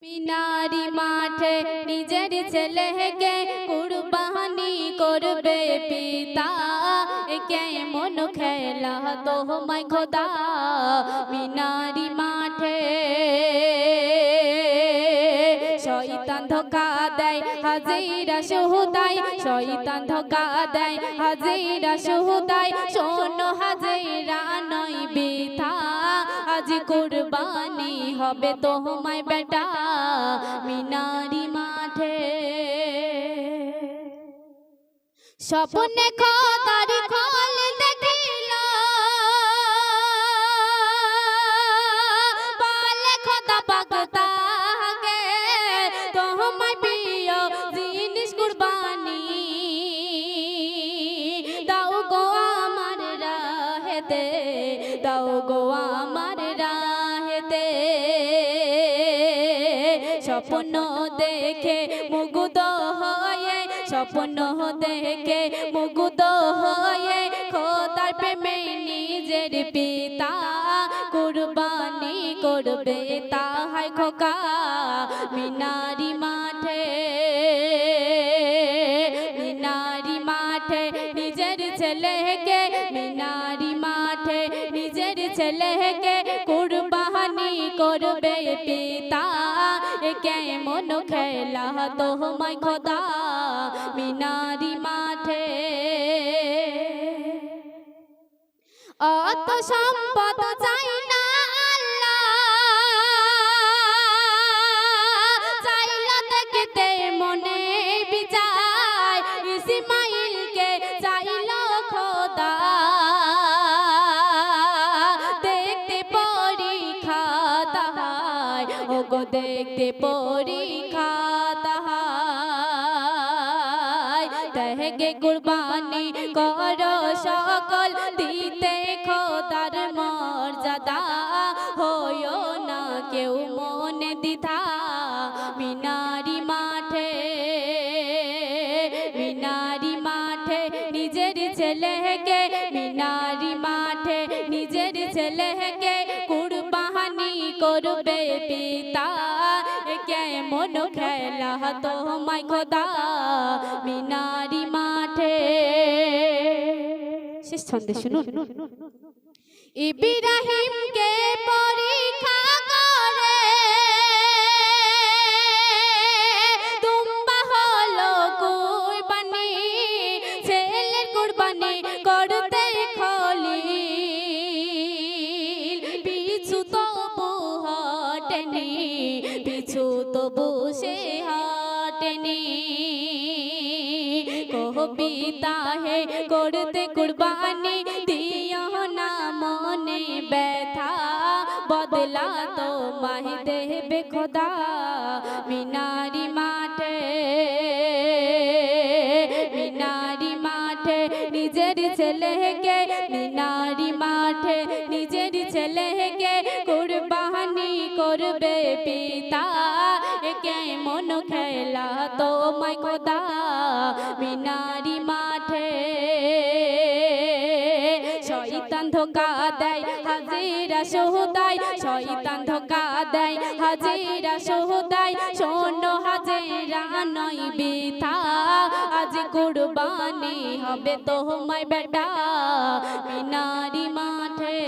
মিনারি মাঠে নিজের ছেলেকে কুরবানি করবে পিতা, কেমন খেলা তোমায় খোদা। মিনারি মাঠে শয়তান ধোঁকা দেয় হাজিরা সুহুদায়, শয়তান ধোঁকা দেয় হাজিরা সুহুদায়। শোনো হাজিরা নয় বৃথা, আজ কুরবানি হবে তোমায় বেটা মিনারি মাঠে। স্বপ্নে খোদার খল দেখিল, বলে খোদা পাক তাকে তোমায় প্রিয় জিনিস কুরবানি দাও গো আমার রাহেতে, দাও গো আমার রাহেতে। স্বপ্ন দেখে মুগ্ধ হয়ে, স্বপ্ন দেখে মুগ্ধ হয়ে খোদার প্রেমে নিজের পিতা কুরবানি করবে তাহাই খোকা মিনারি মাঠে। মিনারি মাঠে নিজের ছেলেকে, মিনারি মাঠে নিজের ছেলেকে কুরবানি করবে পিতা, কেমন খেলা তোমায় খোদা মিনারি মাঠে। অত সম্পদ চাই না আল্লাহ, চাইলা দেখতে মনে বিচার ইসমাইলকে চাইল খোদা, দেখতে পরীক্ষা তাহার ওগো দেখতে পরীক্ষা তাহার। তেগে কুরবানি করো সকল দিতে খোদার মর্যাদা, হইও না কেউ মনে দ্বিধা মিনারি মাঠে। মিনারি মাঠে নিজের ছেলেকে, মিনারি মাঠে নিজের ছেলেকে কুরবানি করবে পিতা, কেমন খেলা তোমায় খোদা মিনারি মাঠে। শেষ ছন্দে শুনুন। ইব্রাহিমকে পরীক্ষা করে দুম্বা হলো কুরবানি, ছেলের কুরবানি করতে খলিল পিছু তবু হটেনি, পিছু তবু সে হটেনি। পিতা হে করতে কুরবানি দিও না মনে ব্যথা, বদলা তোমায় দেবে খোদা মিনারি মাঠে। মিনারি মাঠে নিজের ছেলেকে, মিনারি মাঠে নিজের ছেলেকে কুরবানি করবে পিতা, কেমন খেলা তোমায় খোদা মিনারি মাঠে। শয়তান ধোঁকা দেয় হাজিরা সুহুদায়, শয়তান ধোঁকা দেয় হাজিরা সুহুদায়। শোনো হাজিরা নয় বৃথা, আজ কুরবানি হবে তোমায় বেটা মিনারি মাঠে।